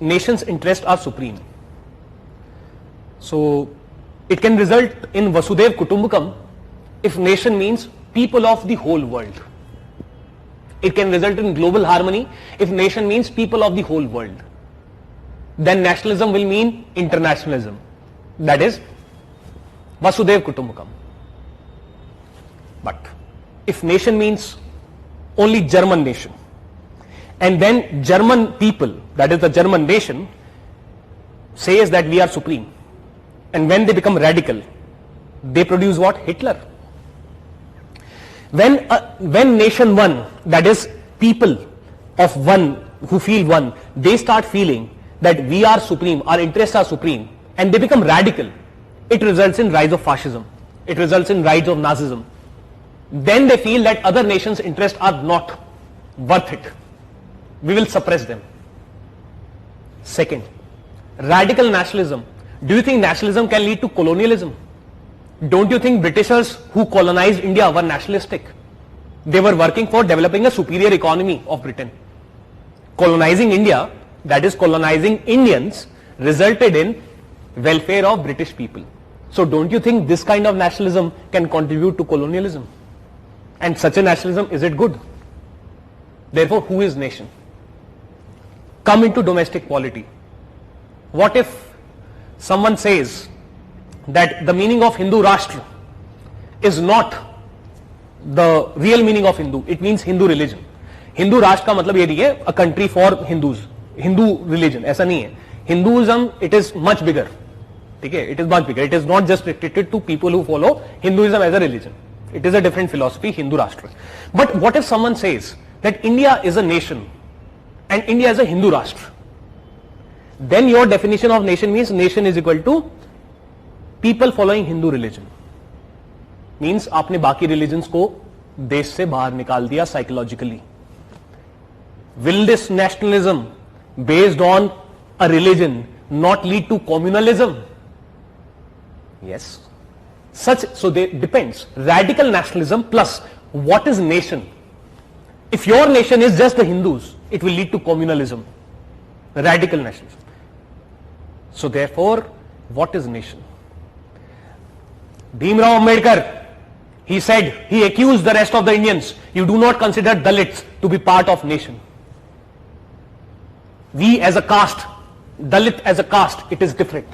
nation's interests are supreme. So it can result in Vasudev Kutumbakam if nation means people of the whole world. It can result in global harmony if nation means people of the whole world. Then nationalism will mean internationalism. That is Vasudev Kutumbakam. But if nation means only German nation, and then German people, that is the German nation, says that we are supreme, and when they become radical, they produce what? Hitler. When nation one, that is people of one who feel one, they start feeling that we are supreme, our interests are supreme, and they become radical, it results in rise of fascism, it results in rise of Nazism. Then they feel that other nations' interests are not worth it. We will suppress them. Second, radical nationalism. Do you think nationalism can lead to colonialism? Don't you think Britishers who colonized India were nationalistic? They were working for developing a superior economy of Britain. Colonizing India, that is colonizing Indians, resulted in welfare of British people. So don't you think this kind of nationalism can contribute to colonialism? And such a nationalism, is it good? Therefore, who is nation? Come into domestic polity. What if someone says that the meaning of Hindu Rashtra is not the real meaning of Hindu, it means Hindu religion. Hindu Rashtra का मतलब ये नहीं है a country for Hindus, Hindu religion, ऐसा नहीं है. Hinduism, it is much bigger. ठीक है, it is much bigger. It is not just restricted to people who follow Hinduism as a religion. It is a different philosophy, Hindu Rashtra. But what if someone says that India is a nation and India is a Hindu Rashtra? Then your definition of nation means nation is equal to people following Hindu religion. Means आपने बाकी religions को देश से बाहर निकाल दिया psychologically. Will this nationalism based on a religion not lead to communalism? Yes. So they depends. Radical nationalism plus what is nation? If your nation is just the Hindus, it will lead to communalism. Radical nationalism. So therefore, what is nation? Bhimrao Ambedkar, he said, he accused the rest of the Indians, you do not consider Dalits to be part of nation. We as a caste, Dalit as a caste, it is different.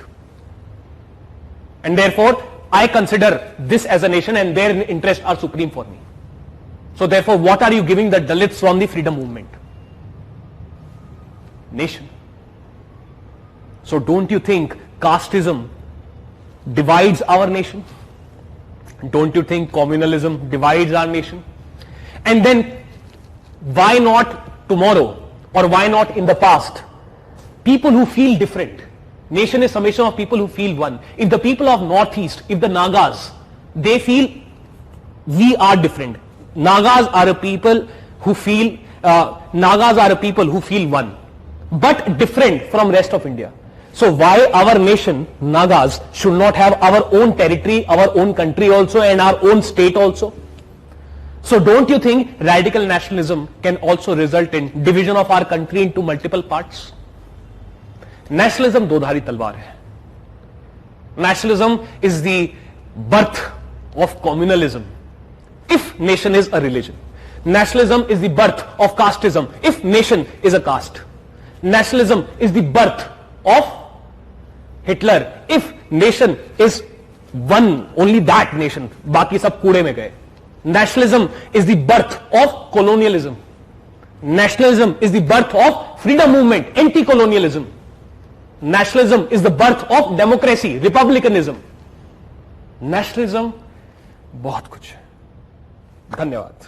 And therefore, I consider this as a nation and their interests are supreme for me. So therefore, what are you giving the Dalits from the freedom movement? Nation. So don't you think casteism divides our nation? Don't you think communalism divides our nation? And then why not tomorrow or why not in the past? People who feel different. Nation is summation of people who feel one. If the people of Northeast, if the Nagas, they feel we are different. Nagas are a people who feel one, but different from rest of India. So why our nation, Nagas, should not have our own territory, our own country also and our own state also? So don't you think radical nationalism can also result in division of our country into multiple parts? Nationalism दो-धारी तलवार है. Nationalism is the birth of communalism if nation is a religion. Nationalism is the birth of casteism if nation is a caste. Nationalism is the birth of Hitler if nation is one, only that nation, बाकी सब कूड़े में गए. Nationalism is the birth of colonialism. Nationalism is the birth of freedom movement, anti-colonialism. Nationalism is the birth of democracy, republicanism. Nationalism बहुत कुछ है. धन्यवाद.